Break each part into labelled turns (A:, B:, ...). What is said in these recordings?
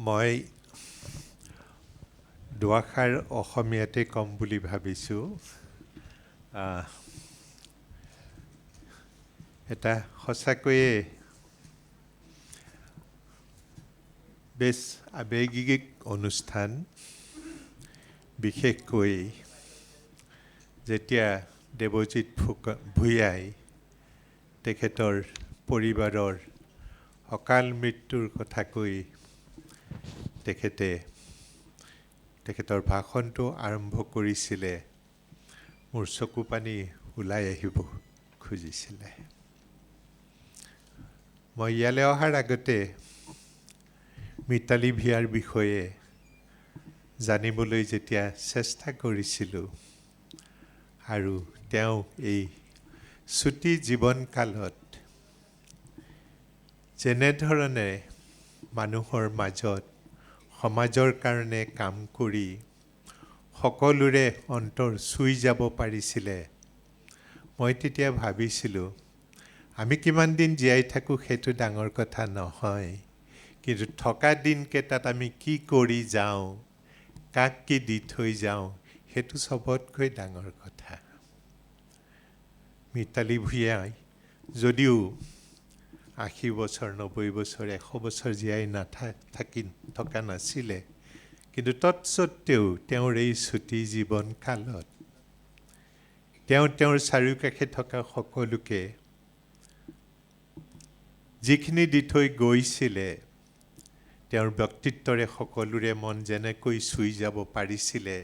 A: মই দুআষাৰ অসমীয়াতে কম বুলি ভাবিছোঁ। এটা সঁচাকৈয়ে বেছ আৱেগিক অনুষ্ঠান, বিশেষকৈ যেতিয়া দেৱজিৎ ভূঞাই তেখেতৰ পৰিবাৰৰ অকাল মৃত্যুৰ কথা কৈ তেখেতৰ ভাষণটো আৰম্ভ কৰিছিলে, মোৰ চকু পানী ওলাই আহিব খুজিছিলে। মই ইয়ালৈ অহাৰ আগতে মিতালী ভূঞাৰ বিষয়ে জানিবলৈ যেতিয়া চেষ্টা কৰিছিলোঁ আৰু তেওঁ এই চুটি জীৱনকালত যেনেধৰণে মানুহৰ মাজত সমাজৰ কাৰণে কাম কৰি সকলোৰে অন্তৰ চুই যাব পাৰিছিলে, মই তেতিয়া ভাবিছিলোঁ আমি কিমান দিন জীয়াই থাকোঁ সেইটো ডাঙৰ কথা নহয়, কিন্তু থকা দিনকেইটাত আমি কি কৰি যাওঁ, কাক কি দি থৈ যাওঁ, সেইটো চবতকৈ ডাঙৰ কথা। মিতালী ভূঞাই যদিও 80 বছৰ, 90 বছৰ, 100 বছৰ জীয়াই থকা নাছিলে, কিন্তু তৎসত্বেও তেওঁৰ এই চুটি জীৱনকালত তেওঁৰ চাৰিওকাষে থকা সকলোকে যিখিনি দি থৈ গৈছিলে, তেওঁৰ ব্যক্তিত্বৰে সকলোৰে মন যেনেকৈ চুই যাব পাৰিছিলে,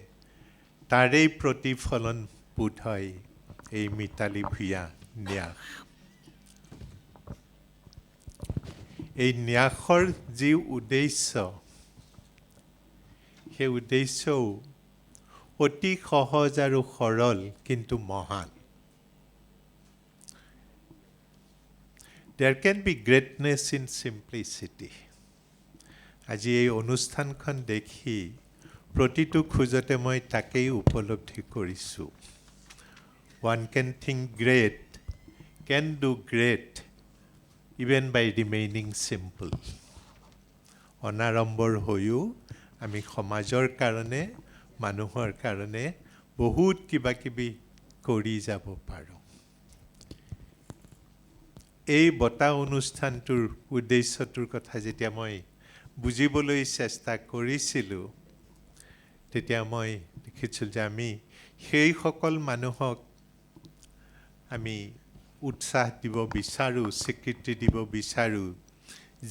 A: তাৰেই প্ৰতিফলন বোধ হয় এই মিতালী ভূঞা ন্যাস। এই ন্যাসৰ যি উদ্দেশ্য, সেই উদ্দেশ্যও অতি সহজ আৰু সৰল, কিন্তু মহান। There can be greatness in simplicity. আজি এই অনুষ্ঠানখন দেখি প্ৰতিটো খোজতে মই তাকেই উপলব্ধি কৰিছোঁ। One can think great, can do great, even by remaining simple. অনাড়ম্বৰ হৈও আমি সমাজৰ কাৰণে, মানুহৰ কাৰণে বহুত কিবা কিবি কৰি যাব পাৰোঁ। এই বঁটা অনুষ্ঠানটোৰ উদ্দেশ্যটোৰ কথা যেতিয়া মই বুজিবলৈ চেষ্টা কৰিছিলোঁ, তেতিয়া মই দেখিছিলোঁ যে আমি সেইসকল মানুহক আমি উৎসাহ দিব বিচাৰোঁ, স্বীকৃতি দিব বিচাৰোঁ,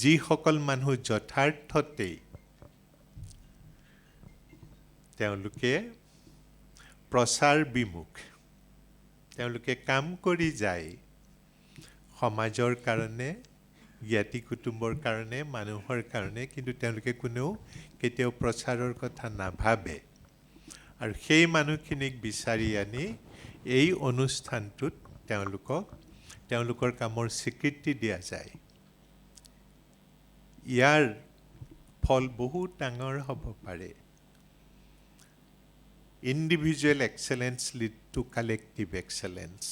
A: যিসকল মানুহ যথাৰ্থতেই তেওঁলোকে প্ৰচাৰ বিমুখ, তেওঁলোকে কাম কৰি যায় সমাজৰ কাৰণে, জ্ঞাতি কুটুম্বৰ কাৰণে, মানুহৰ কাৰণে, কিন্তু তেওঁলোকে কোনেও কেতিয়াও প্ৰচাৰৰ কথা নাভাবে। আৰু সেই মানুহখিনিক বিচাৰি আনি এই অনুষ্ঠানটোত তেওঁলোকৰ কামৰ স্বীকৃতি দিয়া যায়। ইয়াৰ ফল বহুত ডাঙৰ হ'ব পাৰে। Individual excellence lead to collective excellence.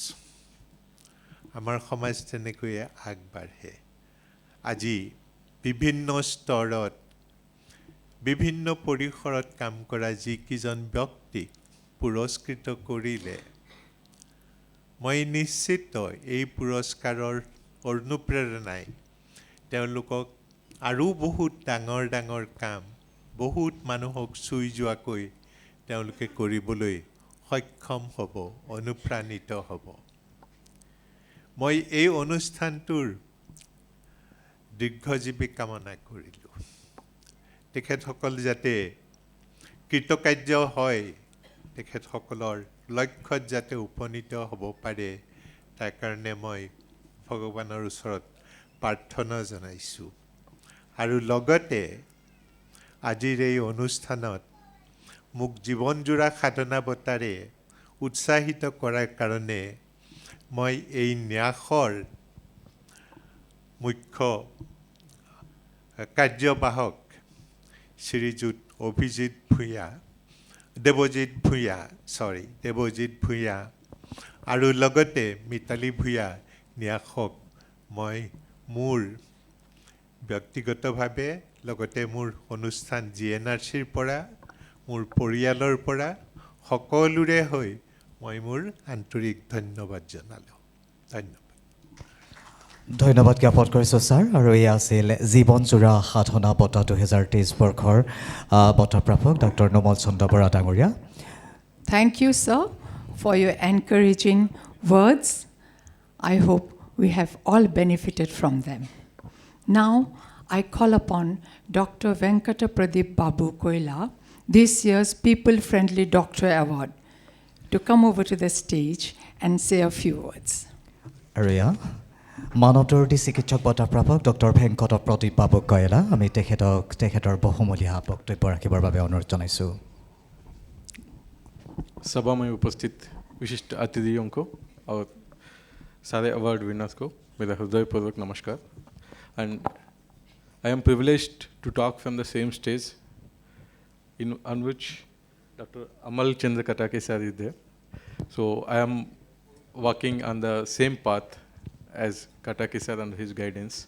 A: আমাৰ সমাজ তেনেকৈয়ে আগবাঢ়ে। আজি বিভিন্ন স্তৰত, বিভিন্ন পৰিসৰত কাম কৰা যিকেইজন ব্যক্তিক পুৰস্কৃত কৰিলে, মই নিশ্চিত এই পুৰস্কাৰৰ অনুপ্ৰেৰণাই তেওঁলোকক আৰু বহুত ডাঙৰ ডাঙৰ কাম, বহুত মানুহক চুই যোৱাকৈ তেওঁলোকে কৰিবলৈ সক্ষম হ'ব, অনুপ্ৰাণিত হ'ব। মই এই অনুষ্ঠানটোৰ দীৰ্ঘজীৱী কামনা কৰিলোঁ। তেখেতসকল যাতে কৃতকাৰ্য হয়, তেখেতসকলৰ লক্ষ্যত যাতে উপনীত হ'ব পাৰে, তাৰ কাৰণে মই ভগৱানৰ ওচৰত প্ৰাৰ্থনা জনাইছোঁ। আৰু লগতে আজিৰ এই অনুষ্ঠানত মোক জীৱনজোৰা সাধনা বঁটাৰে উৎসাহিত কৰাৰ কাৰণে মই এই ন্যাসৰ মুখ্য কাৰ্যবাহক শ্ৰীযুত দেৱজিৎ ভূঞা আৰু লগতে মিতালী ভূঞা ন্যাসক মই মোৰ ব্যক্তিগতভাৱে লগতে মোৰ অনুষ্ঠান GNRCৰ পৰা মোৰ পৰিয়ালৰ পৰা সকলোৰে হৈ মই মোৰ আন্তৰিক ধন্যবাদ জনালোঁ। ধন্যবাদ।
B: ধন্যবাদ জ্ঞাপন কৰিছোঁ ছাৰ। আৰু এয়া আছিল জীৱনজোৰা সাধনা বঁটা 2023 বৰ্ষৰ বঁটা প্ৰাপক ডক্টৰ নোমল চন্দ্ৰ বৰা ডাঙৰীয়া।
C: Thank you, sir, for your encouraging words. I hope we have all benefited from them. Now, I call upon Dr. Venkata Pradeep Babu Koila, this year's People Friendly Doctor Award, to come over to the stage and say a few words.
B: আৰু এয়া মানৱদৰ্দী চিকিৎসক বঁটা প্ৰাপক doctor Venkat Pradip বাবু কয়লা, আমি তেখেতৰ বহুমূলীয়া বক্তব্য ৰাখিবৰ বাবে অনুৰোধ জনাইছোঁ।
D: सभा में उपस्थित विशिष्ट अतिथियों को और सारे अवार्ड विनर्स को मेरा हृदयपूर्वक नमस्कार। And I am privileged to talk from the same stage in on which Dr. Amal Chandra Katake sir is there. So I am walking on the same path as Katake sir and his guidance.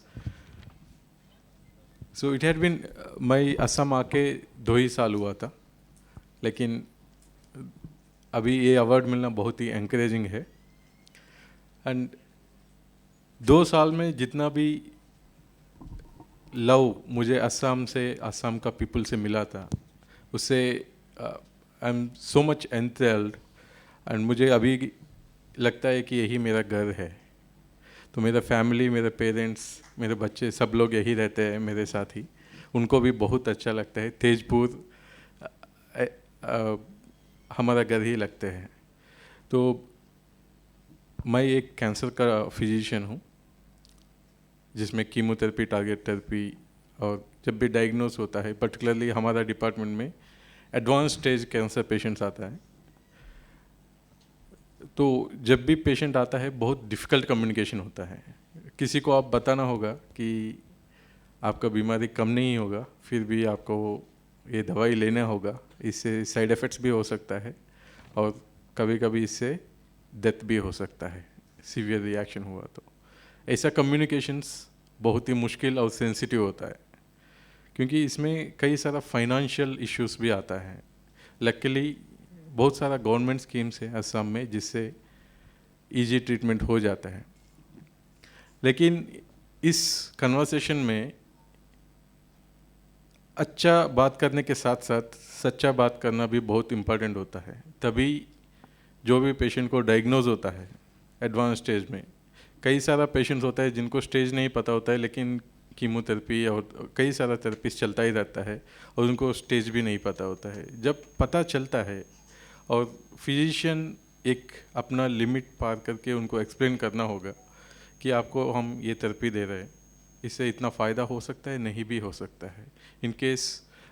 D: So it had been मैं असम आके 2 ही साल हुआ था, लेकिन अभी ये award मिलना बहुत ही एनकरेजिंग है। एंड 2 साल में जितना भी लव मुझे असम का पीपल से मिला था, उससे I am so much enthralled. And मुझे अभी लगता है कि यही मेरा घर है। तो मेरा फैमिली, मेरे पेरेंट्स, मेरे बच्चे सब लोग यही रहते हैं मेरे साथ ही। उनको भी बहुत अच्छा लगता है। तेजपुर हमारा घर ही लगते हैं। तो मैं एक कैंसर का फिजिशियन हूँ, जिसमें कीमोथेरेपी, टारगेट थेरेपी, और जब भी डायग्नोस होता है, पर्टिकुलरली हमारा डिपार्टमेंट में एडवांस स्टेज कैंसर पेशेंट्स आता है। तो जब भी पेशेंट आता है बहुत डिफ़िकल्ट कम्युनिकेशन होता है। किसी को आप बताना होगा कि आपका बीमारी कम नहीं होगा, फिर भी आपको ये दवाई लेना होगा, इससे साइड इफ़ेक्ट्स भी हो सकता है और कभी कभी इससे डेथ भी हो सकता है, सीवियर रिएक्शन हुआ तो। ऐसा कम्युनिकेशंस बहुत ही मुश्किल और सेंसिटिव होता है, क्योंकि इसमें कई सारा फाइनेंशियल इश्यूज भी आता है। लकीली बहुत सारा गवर्नमेंट स्कीम्स है असम में, जिससे इजी ट्रीटमेंट हो जाता है। लेकिन इस कन्वर्सेशन में अच्छा बात करने के साथ साथ सच्चा बात करना भी बहुत इम्पोर्टेंट होता है। तभी जो भी पेशेंट को डायग्नोज होता है एडवांस स्टेज में, कई सारा पेशेंट्स होता है जिनको स्टेज नहीं पता होता है, लेकिन कीमोथेरेपी और कई सारा थेरेपीज चलता ही रहता है और उनको स्टेज भी नहीं पता होता है। जब पता चलता है और फिजिशियन एक अपना लिमिट पार करके उनको एक्सप्लेन करना होगा कि आपको हम ये थेरेपी दे रहे हैं, इससे इतना फ़ायदा हो सकता है, नहीं भी हो सकता है। इन केस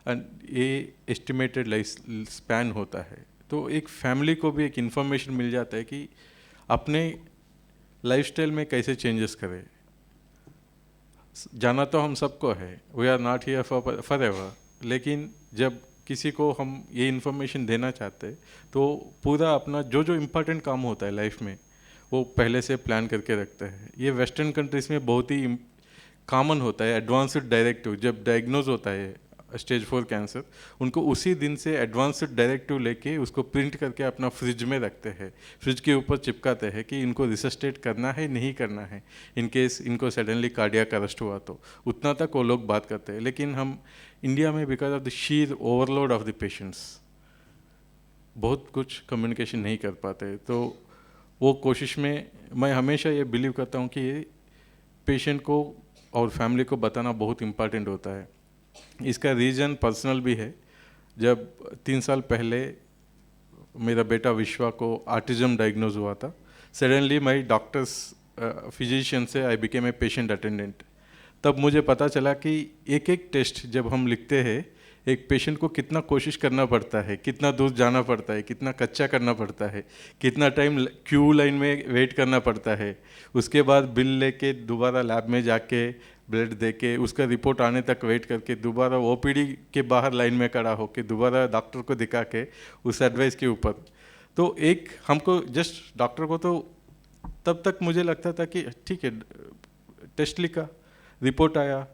D: ये एस्टिमेटेड लाइफ स्पैन होता है, तो एक फैमिली को भी एक इन्फॉर्मेशन मिल जाता है कि अपने लाइफस्टाइल में कैसे चेंजेस करें। जाना तो हम सबको है, we are not here forever, लेकिन जब किसी को हम ये इन्फॉर्मेशन देना चाहते हैं तो पूरा अपना जो जो इम्पोर्टेंट काम होता है लाइफ में वो पहले से प्लान करके रखते हैं। ये वेस्टर्न कंट्रीज़ में बहुत ही कॉमन होता है। एडवांस्ड डायरेक्टिव जब डायग्नोज होता है स्टेज 4 कैंसर, उनको उसी दिन से एडवांस्ड डायरेक्टिव लेके उसको प्रिंट करके अपना फ्रिज में रखते हैं, फ्रिज के ऊपर चिपकाते हैं कि इनको रिसस्टेट करना है नहीं करना है। इन केस इनको सडनली कार्डियक अरेस्ट हुआ तो उतना तक वो लोग बात करते हैं। लेकिन हम इंडिया में because of the sheer overload of the patients बहुत कुछ कम्युनिकेशन नहीं कर पाते। तो वो कोशिश में मैं हमेशा ये बिलीव करता हूँ कि ये पेशेंट को और फैमिली को बताना बहुत इम्पॉर्टेंट होता है। इसका रीज़न पर्सनल भी है। जब 3 साल पहले मेरा बेटा विश्वा को ऑटिज़म डायग्नोज हुआ था, suddenly my doctors physician say I became a patient attendant. तब मुझे पता चला कि एक एक टेस्ट जब हम लिखते हैं, एक पेशेंट को कितना कोशिश करना पड़ता है, कितना दूर जाना पड़ता है, कितना कच्चा करना पड़ता है, कितना टाइम क्यू लाइन में वेट करना पड़ता है, उसके बाद बिल लेके दोबारा लैब में जाके ब्लड दे के उसका रिपोर्ट आने तक वेट करके दोबारा ओपीडी के बाहर लाइन में खड़ा होकर दोबारा डॉक्टर को दिखा के उस एडवाइस के ऊपर। तो एक हमको जस्ट डॉक्टर को तो तब तक मुझे लगता था कि ठीक है, टेस्ट लिखा, रिपोर्ट आया,